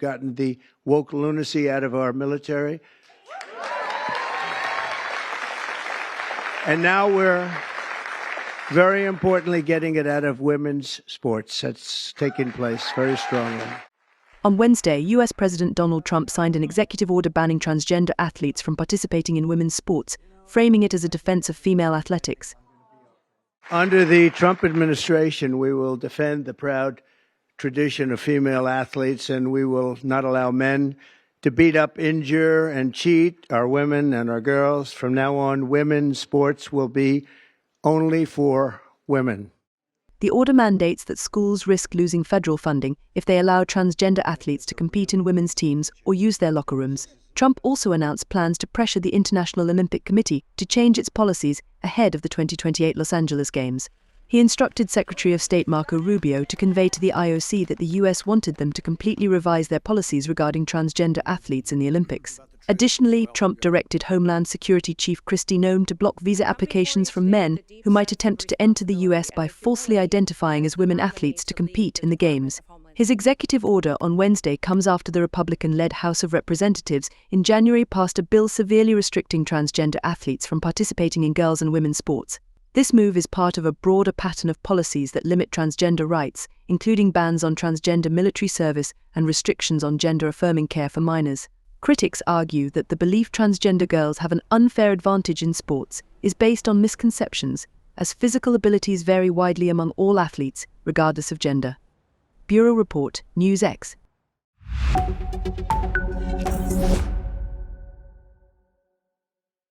gotten the woke lunacy out of our military. And now we're very importantly getting it out of women's sports. That's taking place very strongly. On Wednesday, US President Donald Trump signed an executive order banning transgender athletes from participating in women's sports, framing it as a defense of female athletics. Under the Trump administration, we will defend the proud tradition of female athletes, and we will not allow men to beat up, injure, and cheat our women and our girls. From now on, women's sports will be only for women. The order mandates that schools risk losing federal funding if they allow transgender athletes to compete in women's teams or use their locker rooms. Trump also announced plans to pressure the International Olympic Committee to change its policies ahead of the 2028 Los Angeles Games. He instructed Secretary of State Marco Rubio to convey to the IOC that the US wanted them to completely revise their policies regarding transgender athletes in the Olympics. Additionally, Trump directed Homeland Security Chief Kristi Noem to block visa applications from men who might attempt to enter the US by falsely identifying as women athletes to compete in the Games. His executive order on Wednesday comes after the Republican-led House of Representatives in January passed a bill severely restricting transgender athletes from participating in girls' and women's sports. This move is part of a broader pattern of policies that limit transgender rights, including bans on transgender military service and restrictions on gender-affirming care for minors. Critics argue that the belief transgender girls have an unfair advantage in sports is based on misconceptions, as physical abilities vary widely among all athletes, regardless of gender. Bureau Report, NewsX.